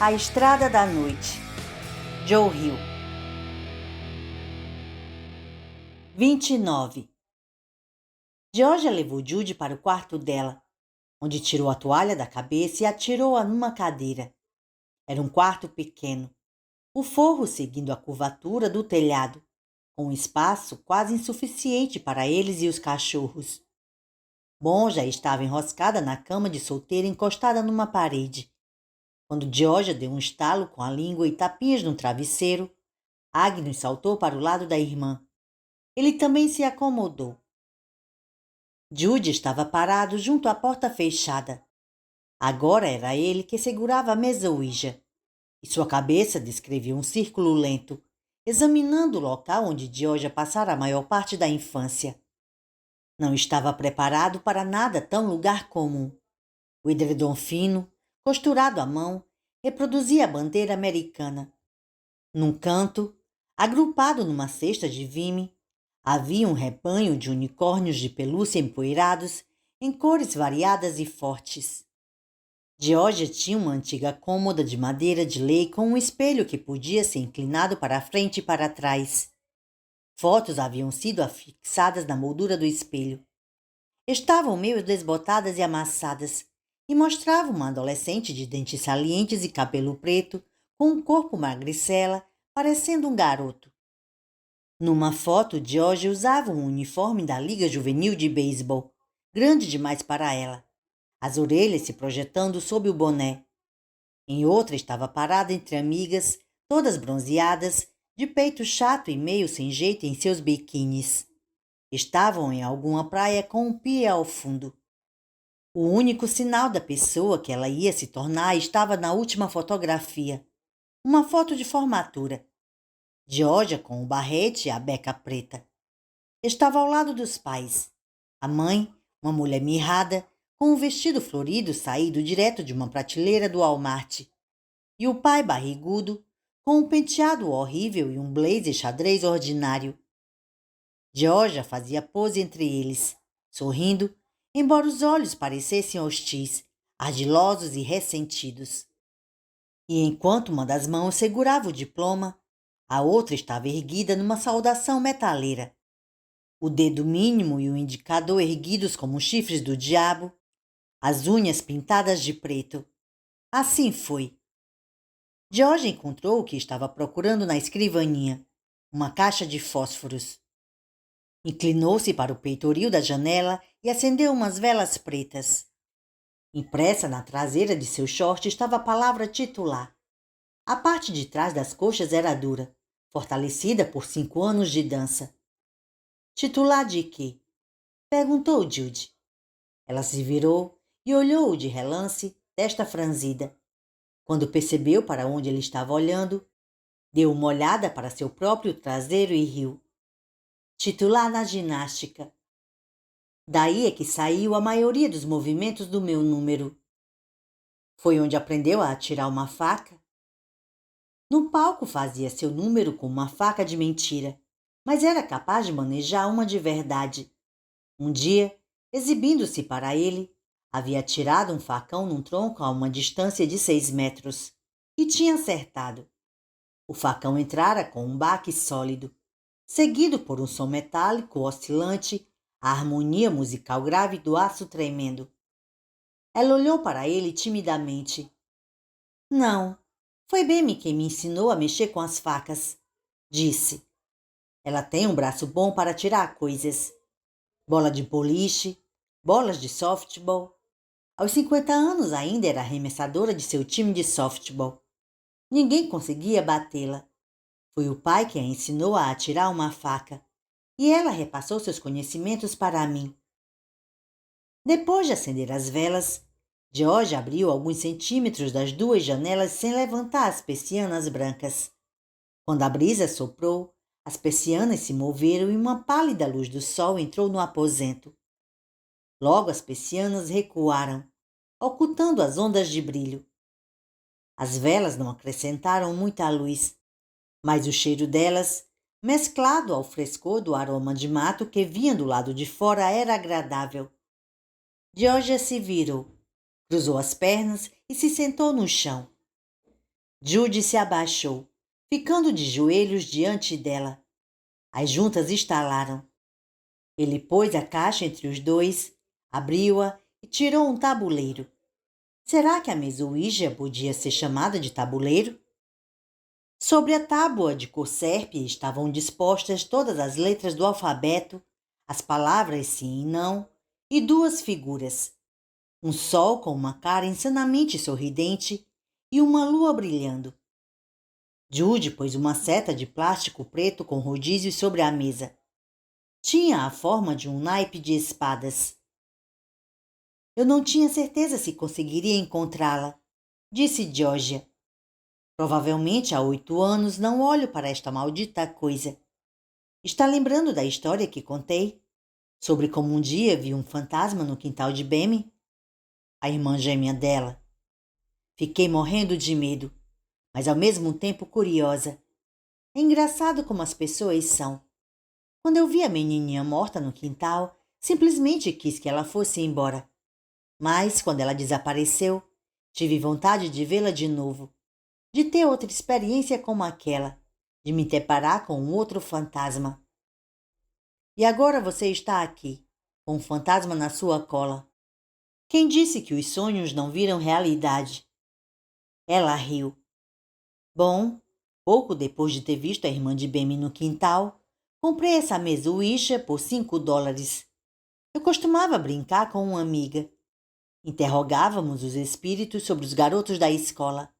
A Estrada da Noite, Joe Hill. 29. Georgia levou Judy para o quarto dela, onde tirou a toalha da cabeça e atirou-a numa cadeira. Era um quarto pequeno, o forro seguindo a curvatura do telhado, com um espaço quase insuficiente para eles e os cachorros. Bom já estava enroscada na cama de solteira encostada numa parede. Quando Georgia deu um estalo com a língua e tapinhas no travesseiro, Agnes saltou para o lado da irmã. Ele também se acomodou. Judy estava parado junto à porta fechada. Agora era ele que segurava a mesa Ouija, e sua cabeça descrevia um círculo lento, examinando o local onde Georgia passara a maior parte da infância. Não estava preparado para nada tão lugar comum. O edredom fino, costurado à mão, reproduzia a bandeira americana. Num canto, agrupado numa cesta de vime, havia um rebanho de unicórnios de pelúcia empoeirados em cores variadas e fortes. Georgia tinha uma antiga cômoda de madeira de lei com um espelho que podia ser inclinado para a frente e para trás. Fotos haviam sido afixadas na moldura do espelho. Estavam meio desbotadas e amassadas, e mostravam uma adolescente de dentes salientes e cabelo preto, com um corpo magricela, parecendo um garoto. Numa foto, Georgia usava um uniforme da Liga Juvenil de Beisebol, grande demais para ela, as orelhas se projetando sob o boné. Em outra estava parada entre amigas, todas bronzeadas, de peito chato e meio sem jeito em seus biquínis. Estavam em alguma praia com um pier ao fundo. O único sinal da pessoa que ela ia se tornar estava na última fotografia, uma foto de formatura. Georgia com o barrete e a beca preta. Estava ao lado dos pais. A mãe, uma mulher mirrada, com um vestido florido saído direto de uma prateleira do Walmart. E o pai barrigudo, com um penteado horrível e um blazer xadrez ordinário. Georgia fazia pose entre eles, sorrindo, embora os olhos parecessem hostis, ardilosos e ressentidos. E enquanto uma das mãos segurava o diploma, a outra estava erguida numa saudação metaleira. O dedo mínimo e o indicador erguidos como chifres do diabo, as unhas pintadas de preto. Assim foi. George encontrou o que estava procurando na escrivaninha, uma caixa de fósforos. Inclinou-se para o peitoril da janela e acendeu umas velas pretas. Impressa na traseira de seu short estava a palavra titular. A parte de trás das coxas era dura, fortalecida por 5 anos de dança. Titular de quê? Perguntou Judy. Ela se virou e olhou-o de relance, testa franzida. Quando percebeu para onde ele estava olhando, deu uma olhada para seu próprio traseiro e riu. Titular na ginástica. Daí é que saiu a maioria dos movimentos do meu número. Foi onde aprendeu a atirar uma faca? No palco fazia seu número com uma faca de mentira, mas era capaz de manejar uma de verdade. Um dia, exibindo-se para ele, havia atirado um facão num tronco a uma distância de 6 metros. E tinha acertado. O facão entrara com um baque sólido, seguido por um som metálico oscilante, a harmonia musical grave do aço tremendo. Ela olhou para ele timidamente. Não, foi Bemi quem me ensinou a mexer com as facas, disse. Ela tem um braço bom para tirar coisas. Bola de boliche, bolas de softball. Aos 50 anos ainda era arremessadora de seu time de softball. Ninguém conseguia batê-la. Foi o pai que a ensinou a atirar uma faca, e ela repassou seus conhecimentos para mim. Depois de acender as velas, George abriu alguns centímetros das 2 janelas sem levantar as persianas brancas. Quando a brisa soprou, as persianas se moveram e uma pálida luz do sol entrou no aposento. Logo as persianas recuaram, ocultando as ondas de brilho. As velas não acrescentaram muita luz, mas o cheiro delas, mesclado ao frescor do aroma de mato que vinha do lado de fora, era agradável. Georgia se virou, cruzou as pernas e se sentou no chão. Judy se abaixou, ficando de joelhos diante dela. As juntas estalaram. Ele pôs a caixa entre os dois, abriu-a e tirou um tabuleiro. Será que a mesa Ouija podia ser chamada de tabuleiro? Sobre a tábua de cor sérpia estavam dispostas todas as letras do alfabeto, as palavras sim e não, e duas figuras. Um sol com uma cara insanamente sorridente e uma lua brilhando. Judy pôs uma seta de plástico preto com rodízios sobre a mesa. Tinha a forma de um naipe de espadas. Eu não tinha certeza se conseguiria encontrá-la, disse Georgia. Provavelmente há 8 anos não olho para esta maldita coisa. Está lembrando da história que contei? Sobre como um dia vi um fantasma no quintal de Bemi? A irmã gêmea dela. Fiquei morrendo de medo, mas ao mesmo tempo curiosa. É engraçado como as pessoas são. Quando eu vi a menininha morta no quintal, simplesmente quis que ela fosse embora. Mas, quando ela desapareceu, tive vontade de vê-la de novo, de ter outra experiência como aquela, de me deparar com um outro fantasma. E agora você está aqui, com um fantasma na sua cola. Quem disse que os sonhos não viram realidade? Ela riu. Bom, pouco depois de ter visto a irmã de Bemi no quintal, comprei essa mesa Ouija por $5. Eu costumava brincar com uma amiga. Interrogávamos os espíritos sobre os garotos da escola.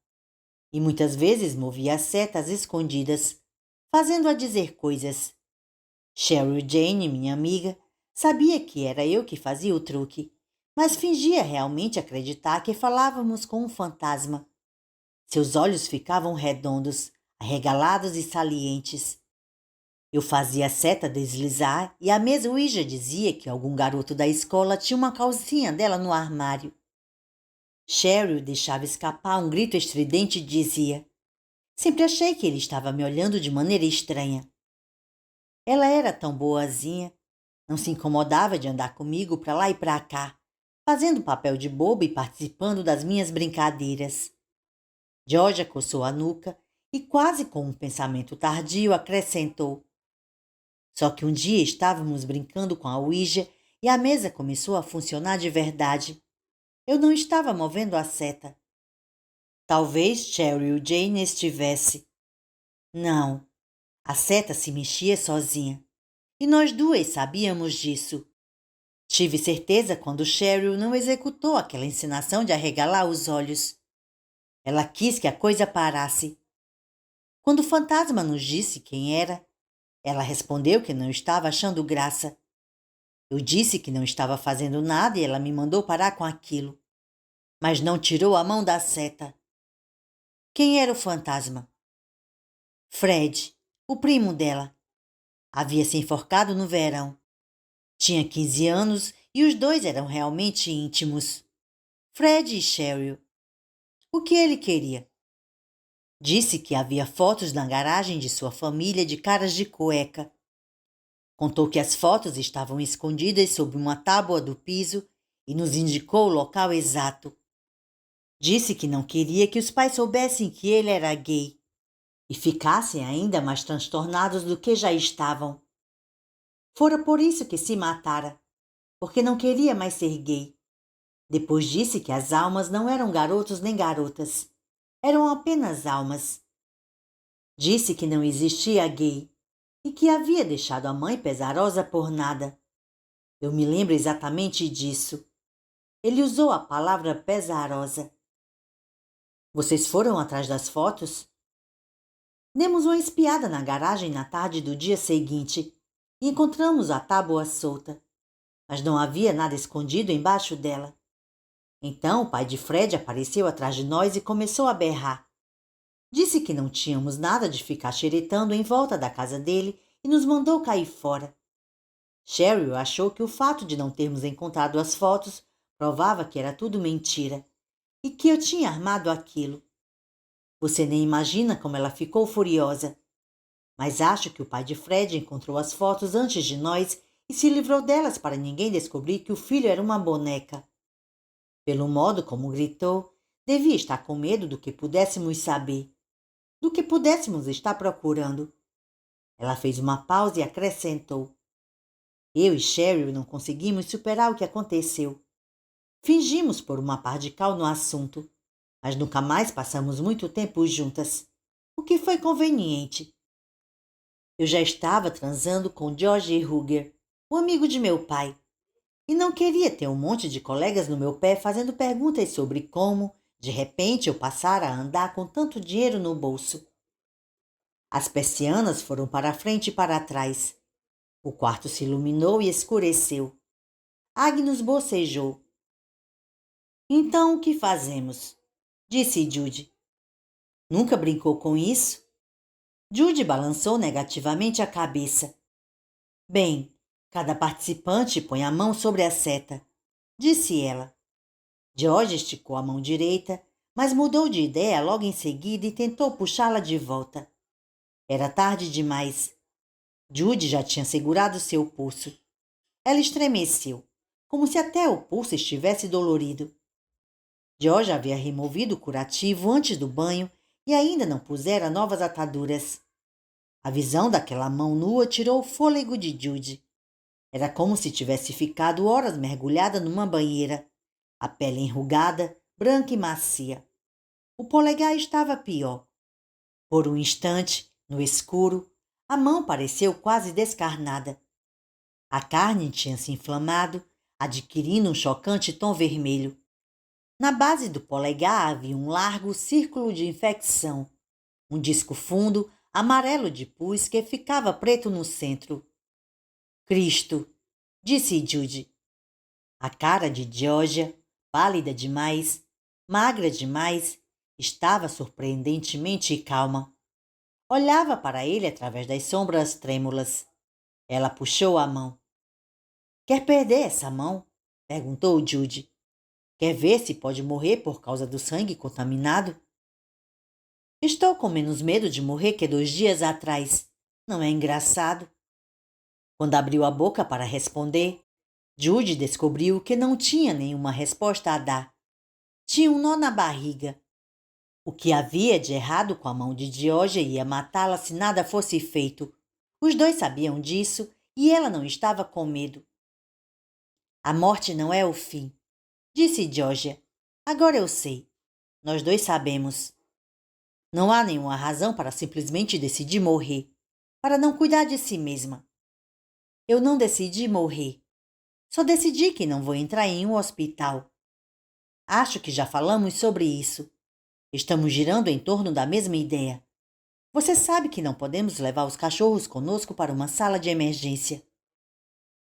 E muitas vezes movia setas escondidas, fazendo-a dizer coisas. Cheryl Jane, minha amiga, sabia que era eu que fazia o truque, mas fingia realmente acreditar que falávamos com um fantasma. Seus olhos ficavam redondos, arregalados e salientes. Eu fazia a seta deslizar e a mesa Ouija dizia que algum garoto da escola tinha uma calcinha dela no armário. Cheryl deixava escapar um grito estridente e dizia: sempre achei que ele estava me olhando de maneira estranha. Ela era tão boazinha, não se incomodava de andar comigo para lá e para cá, fazendo papel de boba e participando das minhas brincadeiras. Georgia coçou a nuca e, quase com um pensamento tardio, acrescentou: só que um dia estávamos brincando com a Ouija e a mesa começou a funcionar de verdade. Eu não estava movendo a seta. Talvez Cheryl Jane estivesse. Não, a seta se mexia sozinha. E nós duas sabíamos disso. Tive certeza quando Cheryl não executou aquela encenação de arregalar os olhos. Ela quis que a coisa parasse. Quando o fantasma nos disse quem era, ela respondeu que não estava achando graça. Eu disse que não estava fazendo nada e ela me mandou parar com aquilo. Mas não tirou a mão da seta. Quem era o fantasma? Fred, o primo dela. Havia se enforcado no verão. Tinha 15 anos e os dois eram realmente íntimos. Fred e Cheryl. O que ele queria? Disse que havia fotos na garagem de sua família de caras de cueca. Contou que as fotos estavam escondidas sob uma tábua do piso e nos indicou o local exato. Disse que não queria que os pais soubessem que ele era gay e ficassem ainda mais transtornados do que já estavam. Fora por isso que se matara, porque não queria mais ser gay. Depois disse que as almas não eram garotos nem garotas, eram apenas almas. Disse que não existia gay e que havia deixado a mãe pesarosa por nada. Eu me lembro exatamente disso. Ele usou a palavra pesarosa. Vocês foram atrás das fotos? Demos uma espiada na garagem na tarde do dia seguinte e encontramos a tábua solta, mas não havia nada escondido embaixo dela. Então o pai de Fred apareceu atrás de nós e começou a berrar. Disse que não tínhamos nada de ficar xeretando em volta da casa dele e nos mandou cair fora. Cheryl achou que o fato de não termos encontrado as fotos provava que era tudo mentira e que eu tinha armado aquilo. Você nem imagina como ela ficou furiosa. Mas acho que o pai de Fred encontrou as fotos antes de nós e se livrou delas para ninguém descobrir que o filho era uma boneca. Pelo modo como gritou, Devia estar com medo do que pudéssemos saber, do que pudéssemos estar procurando. Ela fez uma pausa e acrescentou. Eu e Cheryl não conseguimos superar o que aconteceu. Fingimos por uma par de cal no assunto, mas nunca mais passamos muito tempo juntas, o que foi conveniente. Eu já estava transando com George Hugger, o amigo de meu pai, e não queria ter um monte de colegas no meu pé fazendo perguntas sobre como, de repente, eu passara a andar com tanto dinheiro no bolso. As persianas foram para a frente e para trás. O quarto se iluminou e escureceu. Agnes bocejou. Então, o que fazemos? Disse Judy. Nunca brincou com isso? Judy balançou negativamente a cabeça. Bem, cada participante põe a mão sobre a seta, disse ela. George esticou a mão direita, mas mudou de ideia logo em seguida e tentou puxá-la de volta. Era tarde demais. Judy já tinha segurado seu pulso. Ela estremeceu, como se até o pulso estivesse dolorido. George havia removido o curativo antes do banho e ainda não pusera novas ataduras. A visão daquela mão nua tirou o fôlego de Judy. Era como se tivesse ficado horas mergulhada numa banheira, a pele enrugada, branca e macia. O polegar estava pior. Por um instante, no escuro, a mão pareceu quase descarnada. A carne tinha se inflamado, adquirindo um chocante tom vermelho. Na base do polegar havia um largo círculo de infecção, um disco fundo, amarelo de pus que ficava preto no centro. Cristo, disse Judy. A cara de Georgia, pálida demais, magra demais, estava surpreendentemente calma. Olhava para ele através das sombras trêmulas. Ela puxou a mão. Quer perder essa mão? Perguntou Judy. Quer ver se pode morrer por causa do sangue contaminado? Estou com menos medo de morrer que 2 dias atrás. Não é engraçado? Quando abriu a boca para responder, Judy descobriu que não tinha nenhuma resposta a dar. Tinha um nó na barriga. O que havia de errado com a mão de Georgia ia matá-la se nada fosse feito. Os dois sabiam disso e ela não estava com medo. A morte não é o fim, disse Georgia. Agora eu sei. Nós dois sabemos. Não há nenhuma razão para simplesmente decidir morrer, para não cuidar de si mesma. Eu não decidi morrer. Só decidi que não vou entrar em um hospital. Acho que já falamos sobre isso. Estamos girando em torno da mesma ideia. Você sabe que não podemos levar os cachorros conosco para uma sala de emergência.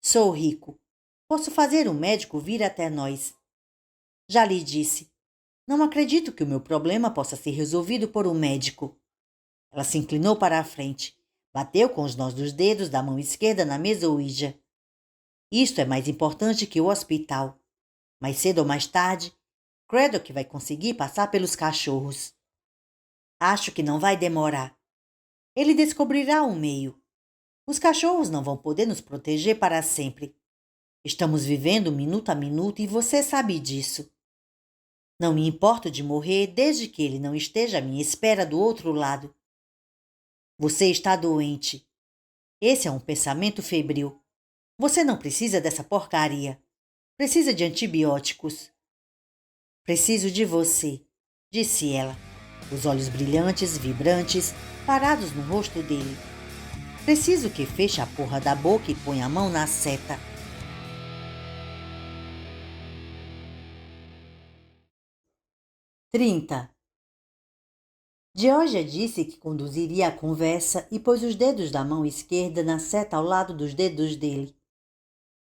Sou rico. Posso fazer um médico vir até nós. Já lhe disse. Não acredito que o meu problema possa ser resolvido por um médico. Ela se inclinou para a frente. Bateu com os nós dos dedos da mão esquerda na mesa Ouija. Isto é mais importante que o hospital. Mais cedo ou mais tarde, Craddock vai conseguir passar pelos cachorros. Acho que não vai demorar. Ele descobrirá um meio. Os cachorros não vão poder nos proteger para sempre. Estamos vivendo minuto a minuto e você sabe disso. Não me importo de morrer desde que ele não esteja à minha espera do outro lado. Você está doente. Esse é um pensamento febril. Você não precisa dessa porcaria. Precisa de antibióticos. Preciso de você, disse ela, os olhos brilhantes, vibrantes, parados no rosto dele. Preciso que feche a porra da boca e ponha a mão na seta. Trinta. Georgia disse que conduziria a conversa e pôs os dedos da mão esquerda na seta ao lado dos dedos dele.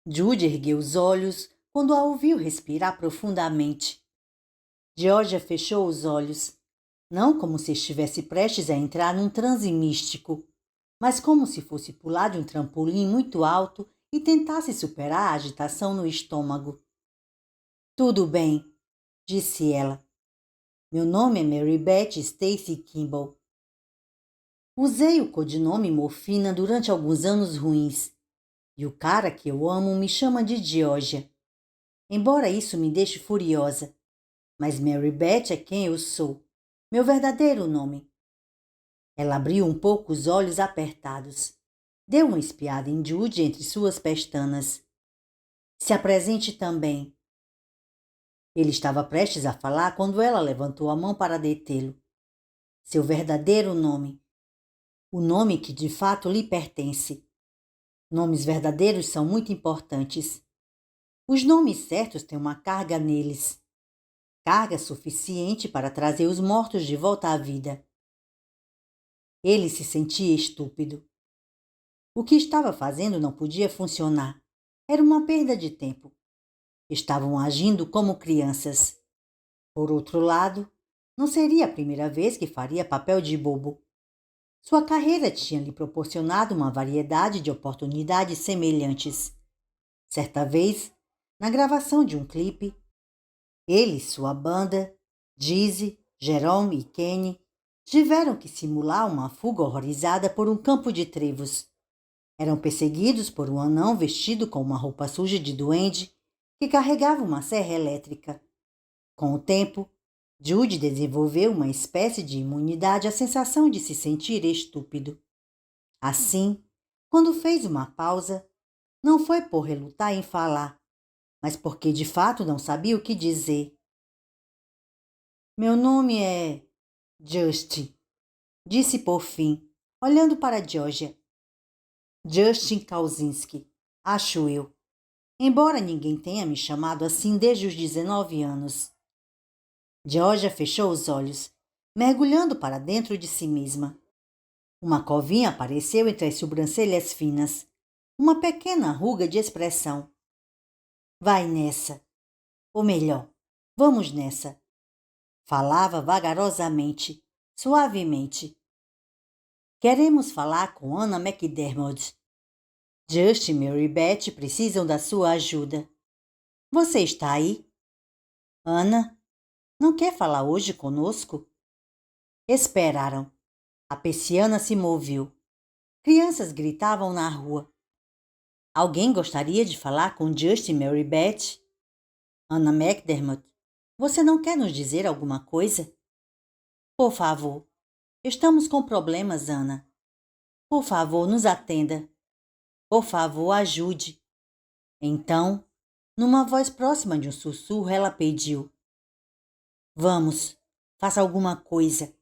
Judy ergueu os olhos quando a ouviu respirar profundamente. Georgia fechou os olhos, não como se estivesse prestes a entrar num transe místico, mas como se fosse pular de um trampolim muito alto e tentasse superar a agitação no estômago. Tudo bem, disse ela. Meu nome é Mary Beth Stacy Kimball. Usei o codinome Morfina durante alguns anos ruins, e o cara que eu amo me chama de Georgia. Embora isso me deixe furiosa, Mas Mary Beth é quem eu sou. Meu verdadeiro nome. Ela abriu um pouco os olhos apertados. Deu uma espiada em Jude entre suas pestanas. Se apresente também. Ele estava prestes a falar quando ela levantou a mão para detê-lo. Seu verdadeiro nome. O nome que de fato lhe pertence. Nomes verdadeiros são muito importantes. Os nomes certos têm uma carga neles. Carga suficiente para trazer os mortos de volta à vida. Ele se sentia estúpido. O que estava fazendo não podia funcionar. Era uma perda de tempo. Estavam agindo como crianças. Por outro lado, não seria a primeira vez que faria papel de bobo. Sua carreira tinha lhe proporcionado uma variedade de oportunidades semelhantes. Certa vez, na gravação de um clipe, ele e sua banda, Dizzy, Jerome e Kenny, tiveram que simular uma fuga horrorizada por um campo de trevos. Eram perseguidos por um anão vestido com uma roupa suja de duende que carregava uma serra elétrica. Com o tempo, Jude desenvolveu uma espécie de imunidade à sensação de se sentir estúpido. Assim, quando fez uma pausa, não foi por relutar em falar, mas porque de fato não sabia o que dizer. Meu nome é Justin, disse por fim, olhando para Georgia. Justin Kauzinski, acho eu, embora ninguém tenha me chamado assim desde os 19 anos. Georgia fechou os olhos, mergulhando para dentro de si mesma. Uma covinha apareceu entre as sobrancelhas finas, uma pequena ruga de expressão. Vai nessa. Ou melhor, vamos nessa. Falava vagarosamente, suavemente. Queremos falar com Anna McDermott. Just e Mary Beth precisam da sua ajuda. Você está aí? Ana, não quer falar hoje conosco? Esperaram. A persiana se moveu. Crianças gritavam na rua. Alguém gostaria de falar com Just e Mary Beth? Anna McDermott, você não quer nos dizer alguma coisa? Por favor. Estamos com problemas, Ana. Por favor, nos atenda. Por favor, ajude. Então, numa voz próxima de um sussurro, ela pediu. Vamos, faça alguma coisa.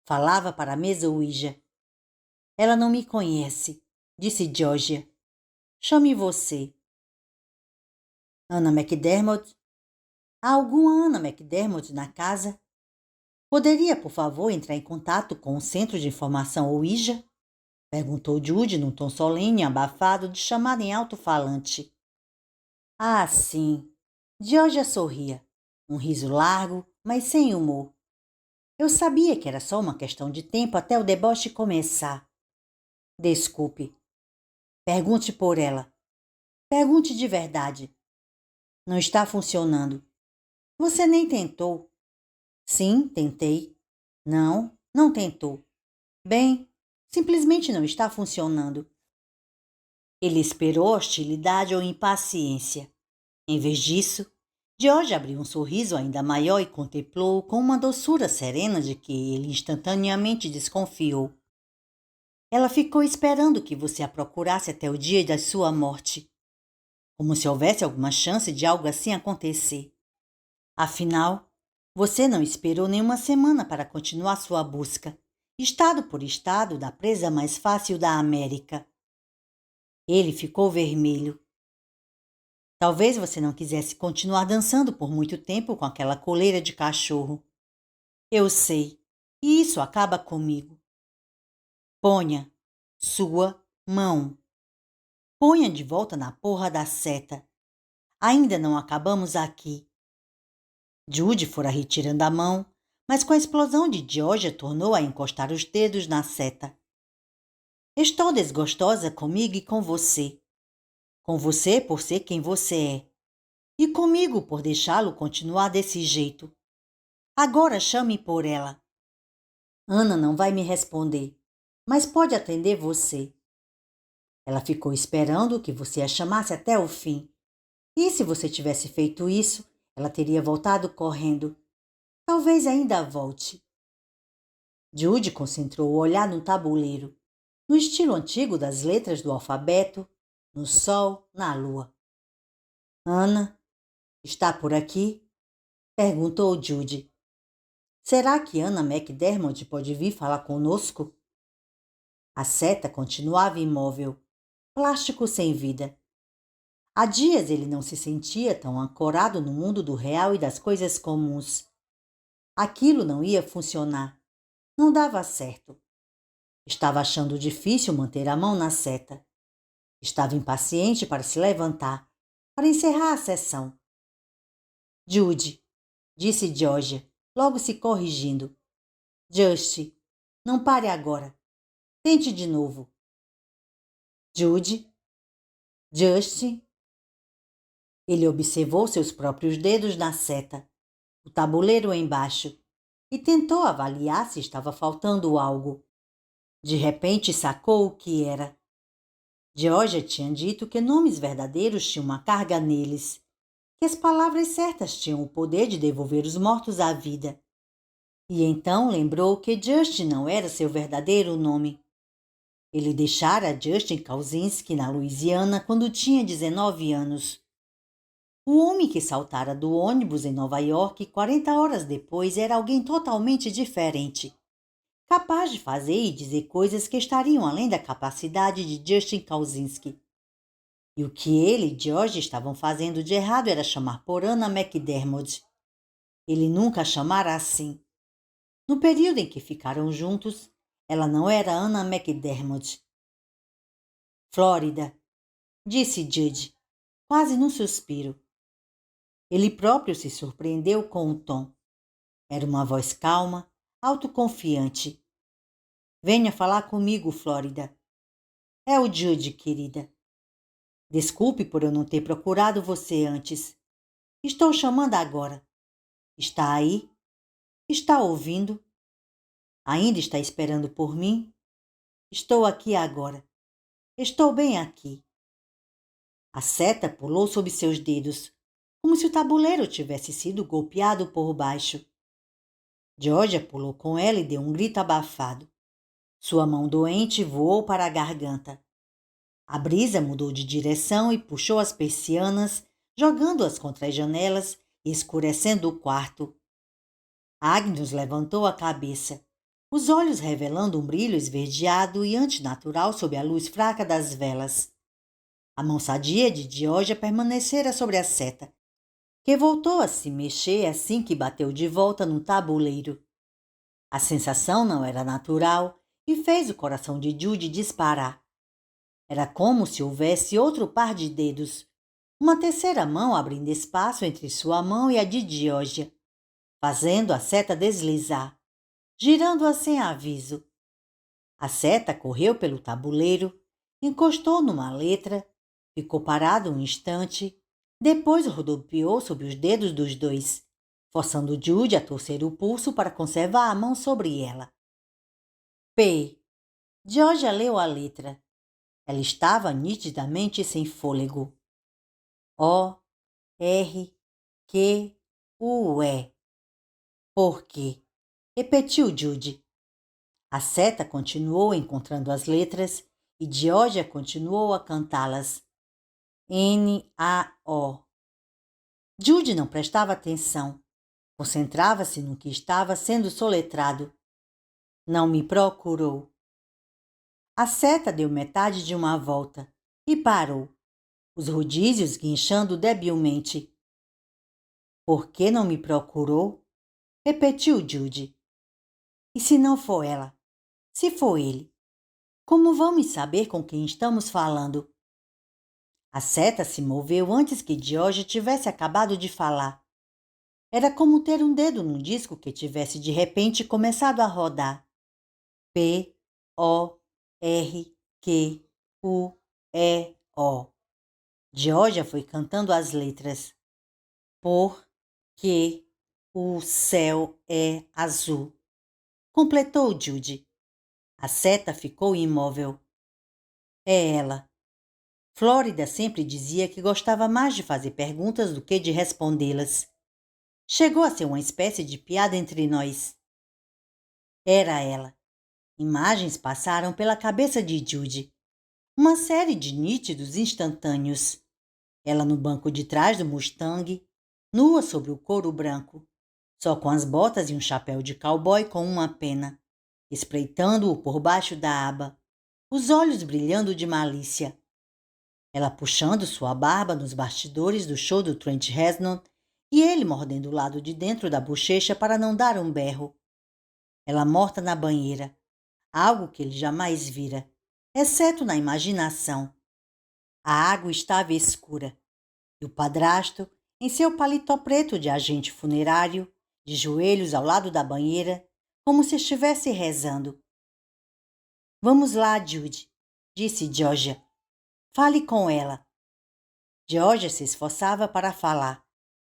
Falava para a mesa Ouija. Ela não me conhece, disse Georgia. Chame você. Anna McDermott? Há alguma Anna McDermott na casa? Poderia, por favor, entrar em contato com o Centro de Informação Ouija? Perguntou Jude num tom solene e abafado de chamada em alto-falante. Ah, sim. Georgia sorria. Um riso largo, mas sem humor. Eu sabia que era só uma questão de tempo até o deboche começar. Desculpe. Pergunte por ela. Pergunte de verdade. Não está funcionando. Você nem tentou. Sim, tentei. Não, não tentou. Bem, simplesmente não está funcionando. Ele esperou hostilidade ou impaciência. Em vez disso, George abriu um sorriso ainda maior e contemplou-o com uma doçura serena de que ele instantaneamente desconfiou. Ela ficou esperando que você a procurasse até o dia da sua morte, como se houvesse alguma chance de algo assim acontecer. Afinal, você não esperou nenhuma semana para continuar sua busca, estado por estado, da presa mais fácil da América. Ele ficou vermelho. Talvez você não quisesse continuar dançando por muito tempo com aquela coleira de cachorro. Eu sei, e isso acaba comigo. Ponha sua mão. Ponha de volta na porra da seta. Ainda não acabamos aqui. Jude fora retirando a mão, mas com a explosão de Georgia tornou a encostar os dedos na seta. Estou desgostosa comigo e com você. Com você por ser quem você é. E comigo por deixá-lo continuar desse jeito. Agora chame por ela. Ana não vai me responder, mas pode atender você. Ela ficou esperando que você a chamasse até o fim. E se você tivesse feito isso, Ela teria voltado correndo. Talvez ainda volte. Judy concentrou o olhar no tabuleiro, no estilo antigo das letras do alfabeto, no sol, na lua. Ana, está por aqui? Perguntou Judy. Será que Anna McDermott pode vir falar conosco? A seta continuava imóvel, plástico sem vida. Há dias ele não se sentia tão ancorado no mundo do real e das coisas comuns. Aquilo não ia funcionar. Não dava certo. Estava achando difícil manter a mão na seta. Estava impaciente para se levantar, para encerrar a sessão. Judy, disse Georgia, logo se corrigindo. Just, não pare agora. Tente de novo. Judy, Just. Ele observou seus próprios dedos na seta, o tabuleiro embaixo, e tentou avaliar se estava faltando algo. De repente sacou o que era. Georgia tinha dito que nomes verdadeiros tinham uma carga neles, que as palavras certas tinham o poder de devolver os mortos à vida. E então lembrou que Justin não era seu verdadeiro nome. Ele deixara Justin Kauzinski na Louisiana quando tinha 19 anos. O homem que saltara do ônibus em Nova York 40 horas depois era alguém totalmente diferente, capaz de fazer e dizer coisas que estariam além da capacidade de Justin Kauzinski. E o que ele e George estavam fazendo de errado era chamar por Anna McDermott. Ele nunca a chamara assim. No período em que ficaram juntos, ela não era Anna McDermott. Flórida, disse Judy, quase num suspiro. Ele próprio se surpreendeu com o tom. Era uma voz calma, autoconfiante. Venha falar comigo, Flórida. É o Judy, querida. Desculpe por eu não ter procurado você antes. Estou chamando agora. Está aí? Está ouvindo? Ainda está esperando por mim? Estou aqui agora. Estou bem aqui. A seta pulou sob seus dedos, como se o tabuleiro tivesse sido golpeado por baixo. Georgia pulou com ela e deu um grito abafado. Sua mão doente voou para a garganta. A brisa mudou de direção e puxou as persianas, jogando-as contra as janelas e escurecendo o quarto. Agnes levantou a cabeça, os olhos revelando um brilho esverdeado e antinatural sob a luz fraca das velas. A mão sadia de Georgia permanecera sobre a seta, que voltou a se mexer assim que bateu de volta no tabuleiro. A sensação não era natural e fez o coração de Judy disparar. Era como se houvesse outro par de dedos, uma terceira mão abrindo espaço entre sua mão e a de Georgia, fazendo a seta deslizar, girando-a sem aviso. A seta correu pelo tabuleiro, encostou numa letra, ficou parada um instante, depois rodopiou sob os dedos dos dois, forçando Judy a torcer o pulso para conservar a mão sobre ela. P. Georgia leu a letra. Ela estava nitidamente sem fôlego. O, R, Q, U, E. Por quê? Repetiu Judy. A seta continuou encontrando as letras e Georgia continuou a cantá-las. N-A-O. Judy não prestava atenção. Concentrava-se no que estava sendo soletrado. Não me procurou. A seta deu metade de uma volta e parou, os rodízios guinchando debilmente. Por que não me procurou? Repetiu Judy. E se não for ela? Se for ele? Como vamos saber com quem estamos falando? A seta se moveu antes que George tivesse acabado de falar. Era como ter um dedo num disco que tivesse de repente começado a rodar. P, O, R, Q, U, E, O. Georgia foi cantando as letras. Porque o céu é azul. Completou Judy. A seta ficou imóvel. É ela. Flórida sempre dizia que gostava mais de fazer perguntas do que de respondê-las. Chegou a ser uma espécie de piada entre nós. Era ela. Imagens passaram pela cabeça de Judy. Uma série de nítidos instantâneos. Ela no banco de trás do Mustang, nua sobre o couro branco, só com as botas e um chapéu de cowboy com uma pena, espreitando-o por baixo da aba, os olhos brilhando de malícia. Ela puxando sua barba nos bastidores do show do Trent Reznor e ele mordendo o lado de dentro da bochecha para não dar um berro. Ela morta na banheira, algo que ele jamais vira, exceto na imaginação. A água estava escura, e o padrasto, em seu paletó preto de agente funerário, de joelhos ao lado da banheira, como se estivesse rezando. Vamos lá, Judy, disse Georgia. Fale com ela. Georgia se esforçava para falar,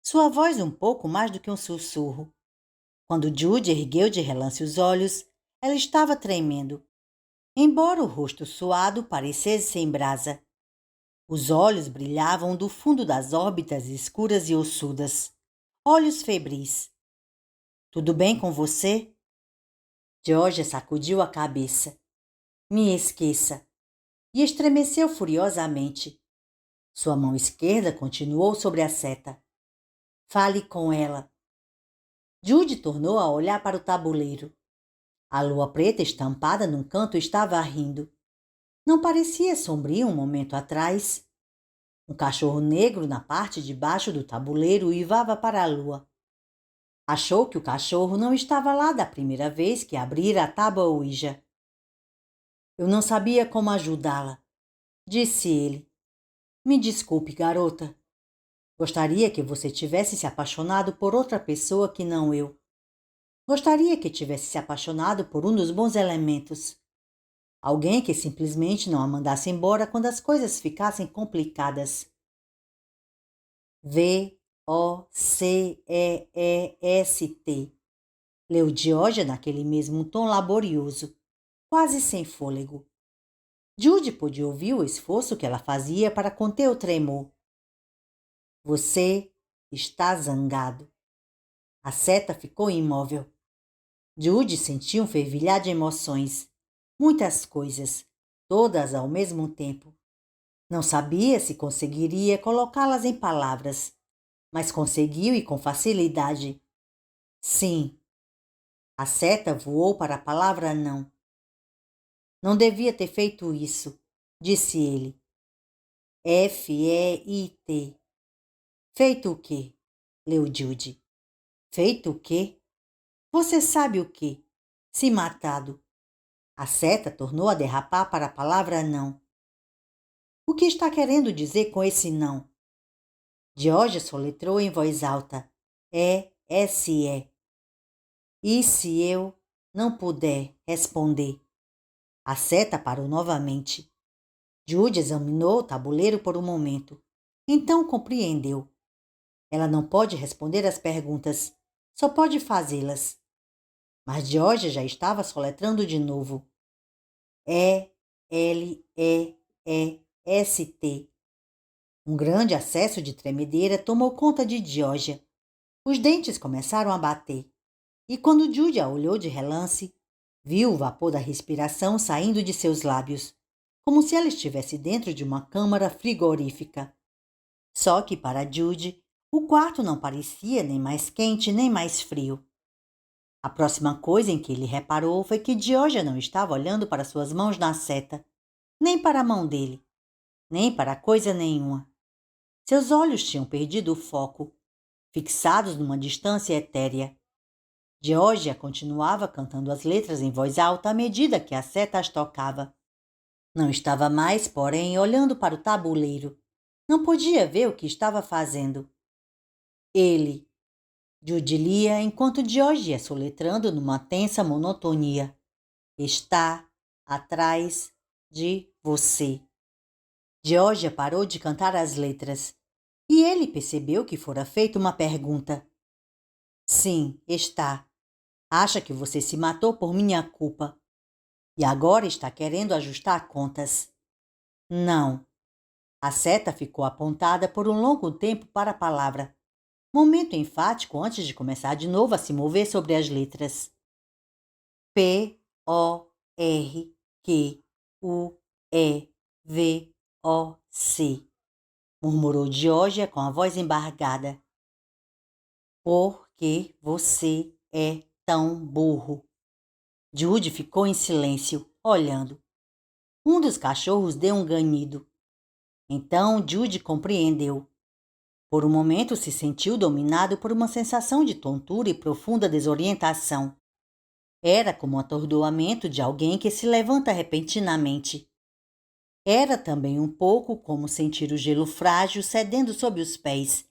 sua voz um pouco mais do que um sussurro. Quando Judy ergueu de relance os olhos, ela estava tremendo, embora o rosto suado parecesse sem brasa. Os olhos brilhavam do fundo das órbitas escuras e ossudas. Olhos febris. Tudo bem com você? Georgia sacudiu a cabeça. Me esqueça. E estremeceu furiosamente. Sua mão esquerda continuou sobre a seta. Fale com ela. Judy tornou a olhar para o tabuleiro. A lua preta estampada num canto estava rindo. Não parecia sombrio um momento atrás. Um cachorro negro na parte de baixo do tabuleiro uivava para a lua. Achou que o cachorro não estava lá da primeira vez que abrira a tábua Ouija. Eu não sabia como ajudá-la, disse ele. Me desculpe, garota. Gostaria que você tivesse se apaixonado por outra pessoa que não eu. Gostaria que tivesse se apaixonado por um dos bons elementos. Alguém que simplesmente não a mandasse embora quando as coisas ficassem complicadas. V-O-C-E-E-S-T. Leu Georgia naquele mesmo tom laborioso, quase sem fôlego. Judy pôde ouvir o esforço que ela fazia para conter o tremor. Você está zangado. A seta ficou imóvel. Judy sentia um fervilhar de emoções. Muitas coisas, todas ao mesmo tempo. Não sabia se conseguiria colocá-las em palavras, mas conseguiu e com facilidade. Sim. A seta voou para a palavra não. Não devia ter feito isso, disse ele. F-E-I-T. Feito o quê? Leu Judy. Feito o quê? Você sabe o quê? Se matado. A seta tornou a derrapar para a palavra não. O que está querendo dizer com esse não? Georgia soletrou em voz alta. E-S-E. E se eu não puder responder? A seta parou novamente. Judy examinou o tabuleiro por um momento. Então compreendeu. Ela não pode responder às perguntas, só pode fazê-las. Mas Georgia já estava soletrando de novo. E-L-E-E-S-T. Um grande acesso de tremedeira tomou conta de Georgia. Os dentes começaram a bater. E quando Judy a olhou de relance, viu o vapor da respiração saindo de seus lábios, como se ela estivesse dentro de uma câmara frigorífica. Só que para Judy, o quarto não parecia nem mais quente nem mais frio. A próxima coisa em que ele reparou foi que Georgia não estava olhando para suas mãos na seta, nem para a mão dele, nem para coisa nenhuma. Seus olhos tinham perdido o foco, fixados numa distância etérea. Georgia continuava cantando as letras em voz alta à medida que a seta as tocava. Não estava mais, porém, olhando para o tabuleiro. Não podia ver o que estava fazendo. Ele, Judy lia enquanto Georgia ia soletrando numa tensa monotonia. Está atrás de você. Georgia parou de cantar as letras e ele percebeu que fora feita uma pergunta. Sim, está. Acha que você se matou por minha culpa. E agora está querendo ajustar contas. Não. A seta ficou apontada por um longo tempo para a palavra, momento enfático antes de começar de novo a se mover sobre as letras. Porquevoc, murmurou Georgia com a voz embargada. Por que você é tão burro? Jude ficou em silêncio, olhando. Um dos cachorros deu um ganido. Então Jude compreendeu. Por um momento se sentiu dominado por uma sensação de tontura e profunda desorientação. Era como o atordoamento de alguém que se levanta repentinamente. Era também um pouco como sentir o gelo frágil cedendo sob os pés,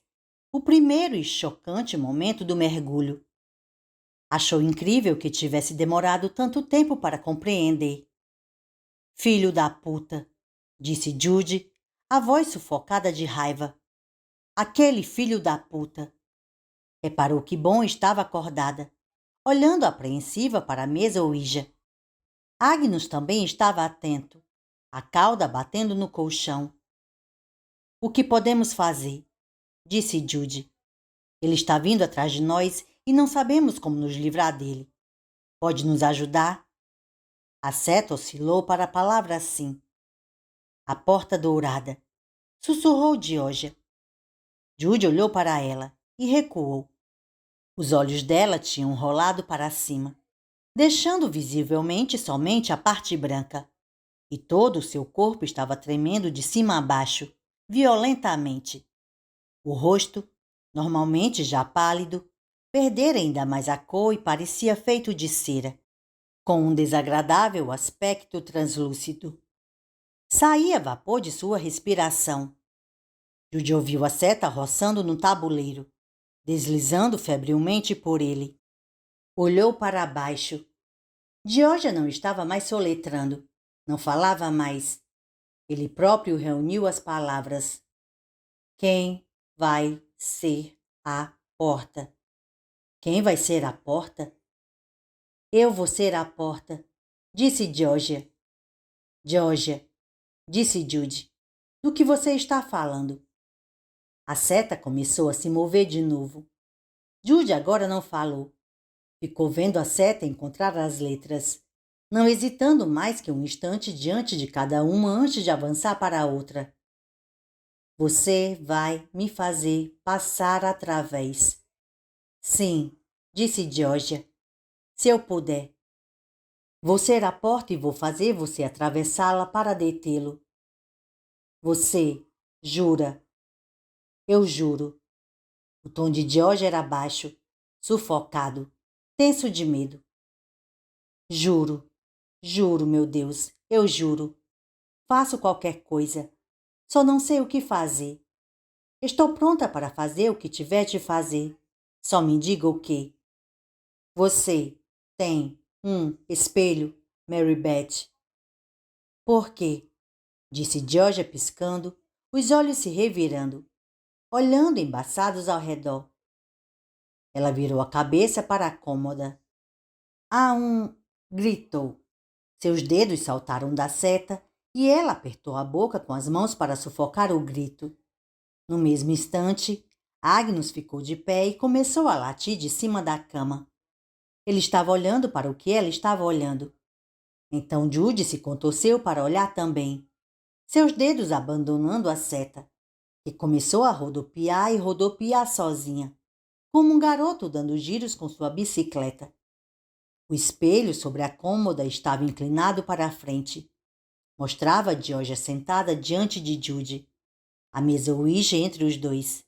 o primeiro e chocante momento do mergulho. Achou incrível que tivesse demorado tanto tempo para compreender. Filho da puta, disse Jude, a voz sufocada de raiva. Aquele filho da puta. Reparou que Bon estava acordada, olhando apreensiva para a mesa Ouija. Agnus também estava atento, a cauda batendo no colchão. O que podemos fazer? Disse Jude. Ele está vindo atrás de nós e não sabemos como nos livrar dele. Pode nos ajudar? A seta oscilou para a palavra sim. A porta dourada. Sussurrou Georgia. Jude olhou para ela e recuou. Os olhos dela tinham rolado para cima, deixando visivelmente somente a parte branca. E todo o seu corpo estava tremendo de cima a baixo, violentamente. O rosto, normalmente já pálido, perdera ainda mais a cor e parecia feito de cera, com um desagradável aspecto translúcido. Saía vapor de sua respiração. Jude ouviu a seta roçando no tabuleiro, deslizando febrilmente por ele. Olhou para baixo. Georgia não estava mais soletrando, não falava mais. Ele próprio reuniu as palavras. Quem vai ser a porta? Quem vai ser a porta? Eu vou ser a porta, disse Georgia. Georgia, disse Jude, do que você está falando? A seta começou a se mover de novo. Jude agora não falou. Ficou vendo a seta encontrar as letras, não hesitando mais que um instante diante de cada uma antes de avançar para a outra. Você vai me fazer passar através. Sim, disse Georgia, se eu puder. Vou ser a porta e vou fazer você atravessá-la para detê-lo. Você jura? Eu juro. O tom de Georgia era baixo, sufocado, tenso de medo. Juro, juro, meu Deus, eu juro. Faço qualquer coisa. Só não sei o que fazer. Estou pronta para fazer o que tiver de fazer. Só me diga o quê. Você tem um espelho, Mary Beth. Por quê? Disse Georgia piscando, os olhos se revirando, olhando embaçados ao redor. Ela virou a cabeça para a cômoda. Há um... gritou. Seus dedos saltaram da seta e ela apertou a boca com as mãos para sufocar o grito. No mesmo instante, Agnus ficou de pé e começou a latir de cima da cama. Ele estava olhando para o que ela estava olhando. Então Jude se contorceu para olhar também, seus dedos abandonando a seta, que começou a rodopiar e rodopiar sozinha, como um garoto dando giros com sua bicicleta. O espelho sobre a cômoda estava inclinado para a frente. Mostrava Georgia sentada diante de Jude, a mesa Ouija entre os dois.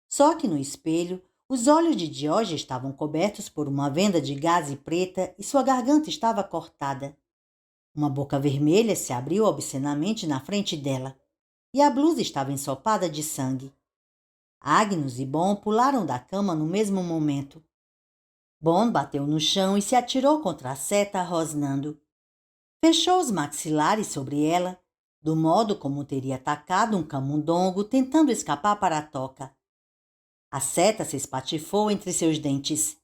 Só que no espelho, os olhos de Georgia estavam cobertos por uma venda de gaze preta e sua garganta estava cortada. Uma boca vermelha se abriu obscenamente na frente dela, e a blusa estava ensopada de sangue. Agnus e Bon pularam da cama no mesmo momento. Bon bateu no chão e se atirou contra a seta, rosnando. Fechou os maxilares sobre ela, do modo como teria atacado um camundongo tentando escapar para a toca. A seta se espatifou entre seus dentes.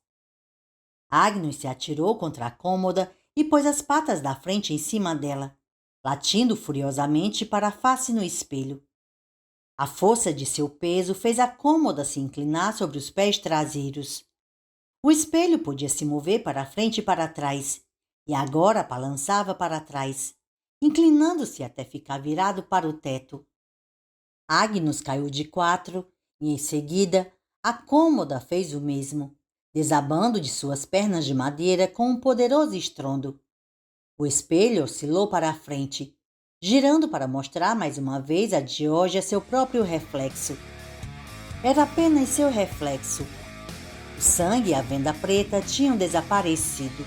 Agnus se atirou contra a cômoda e pôs as patas da frente em cima dela, latindo furiosamente para a face no espelho. A força de seu peso fez a cômoda se inclinar sobre os pés traseiros. O espelho podia se mover para frente e para trás, e agora balançava para trás, inclinando-se até ficar virado para o teto. Agnes caiu de 4 e, em seguida, a cômoda fez o mesmo, desabando de suas pernas de madeira com um poderoso estrondo. O espelho oscilou para a frente, girando para mostrar mais uma vez a Georgia seu próprio reflexo. Era apenas seu reflexo. O sangue e a venda preta tinham desaparecido.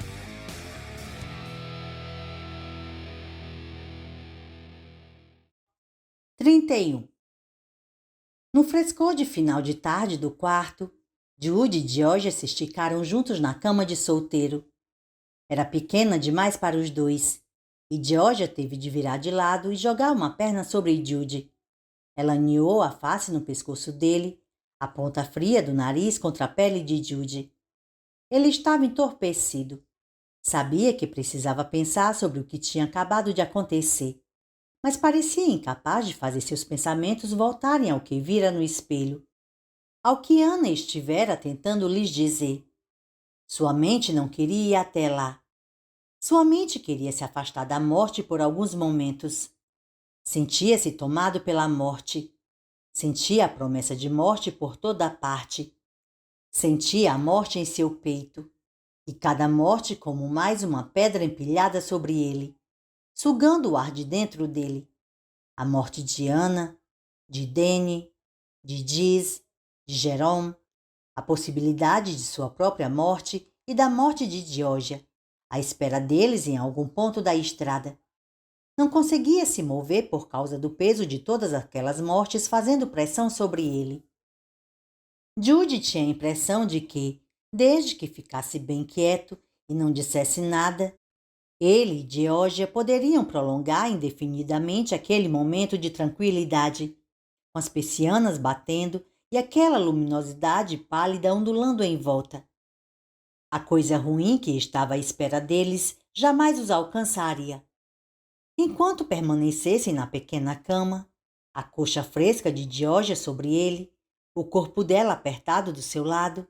(31) No frescor de final de tarde do quarto, Judy e Georgia se esticaram juntos na cama de solteiro. Era pequena demais para os dois, e Georgia teve de virar de lado e jogar uma perna sobre Judy. Ela aninhou a face no pescoço dele, a ponta fria do nariz contra a pele de Judy. Ele estava entorpecido. Sabia que precisava pensar sobre o que tinha acabado de acontecer, mas parecia incapaz de fazer seus pensamentos voltarem ao que vira no espelho, ao que Ana estivera tentando lhes dizer. Sua mente não queria ir até lá. Sua mente queria se afastar da morte por alguns momentos. Sentia-se tomado pela morte. Sentia a promessa de morte por toda parte. Sentia a morte em seu peito, e cada morte como mais uma pedra empilhada sobre ele, sugando o ar de dentro dele. A morte de Ana, de Danny, de Giz, de Jerome, a possibilidade de sua própria morte e da morte de Georgia, à espera deles em algum ponto da estrada. Não conseguia se mover por causa do peso de todas aquelas mortes fazendo pressão sobre ele. Judy tinha a impressão de que, desde que ficasse bem quieto e não dissesse nada, ele e Georgia poderiam prolongar indefinidamente aquele momento de tranquilidade, com as persianas batendo e aquela luminosidade pálida ondulando em volta. A coisa ruim que estava à espera deles jamais os alcançaria. Enquanto permanecessem na pequena cama, a coxa fresca de Georgia sobre ele, o corpo dela apertado do seu lado,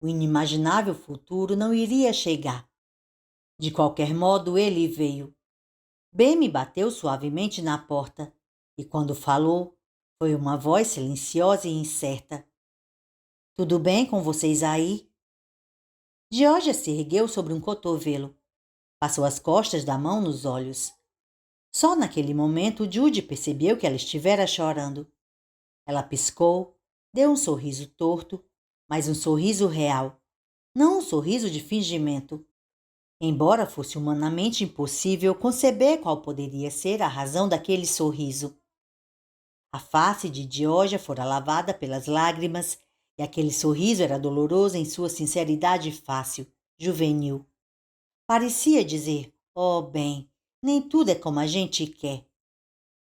o inimaginável futuro não iria chegar. De qualquer modo, ele veio. Bem bateu suavemente na porta, e quando falou, foi uma voz silenciosa e incerta. Tudo bem com vocês aí? Georgia se ergueu sobre um cotovelo. Passou as costas da mão nos olhos. Só naquele momento Judy percebeu que ela estivera chorando. Ela piscou, deu um sorriso torto, mas um sorriso real, não um sorriso de fingimento. Embora fosse humanamente impossível conceber qual poderia ser a razão daquele sorriso. A face de Georgia fora lavada pelas lágrimas e aquele sorriso era doloroso em sua sinceridade fácil, juvenil. Parecia dizer, oh bem, nem tudo é como a gente quer.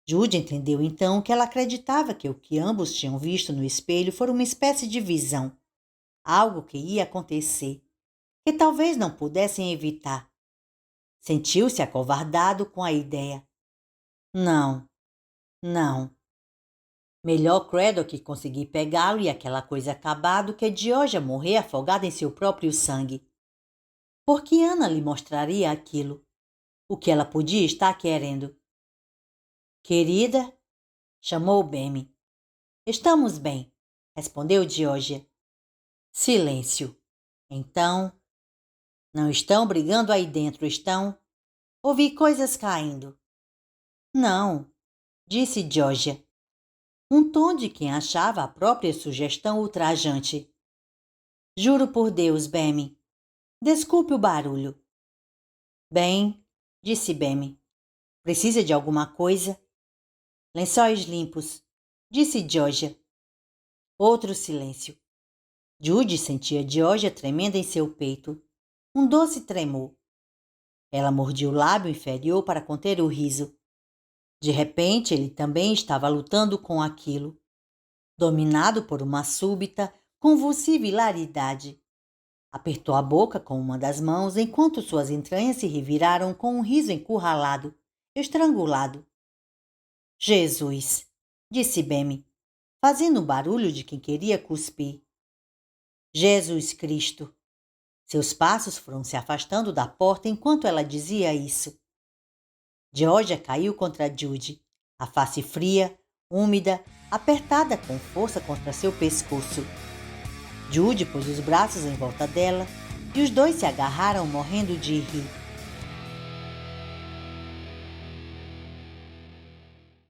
Judy entendeu então que ela acreditava que o que ambos tinham visto no espelho fora uma espécie de visão, algo que ia acontecer, que talvez não pudessem evitar. Sentiu-se acovardado com a ideia. Não, não. Melhor Craddock conseguir pegá-lo e aquela coisa acabar do que Georgia morrer afogada em seu próprio sangue. Porque Ana lhe mostraria aquilo, o que ela podia estar querendo. Querida, chamou Bemi. Estamos bem, respondeu Georgia. Silêncio. Então, não estão brigando aí dentro, estão? Ouvi coisas caindo. Não, disse Georgia. Um tom de quem achava a própria sugestão ultrajante. Juro por Deus, Bemi. Desculpe o barulho. Bem, disse Bemi. Precisa de alguma coisa? Lençóis limpos, disse Georgia. Outro silêncio. Judy sentia Georgia tremendo em seu peito. Um doce tremor. Ela mordia o lábio inferior para conter o riso. De repente, ele também estava lutando com aquilo, dominado por uma súbita, convulsiva hilaridade. Apertou a boca com uma das mãos enquanto suas entranhas se reviraram com um riso encurralado, estrangulado. Jesus, disse Bemi. fazendo o barulho de quem queria cuspir. Jesus Cristo! Seus passos foram se afastando da porta enquanto ela dizia isso. Georgia caiu contra Judy, a face fria, úmida, apertada com força contra seu pescoço. Judy pôs os braços em volta dela e os dois se agarraram morrendo de rir.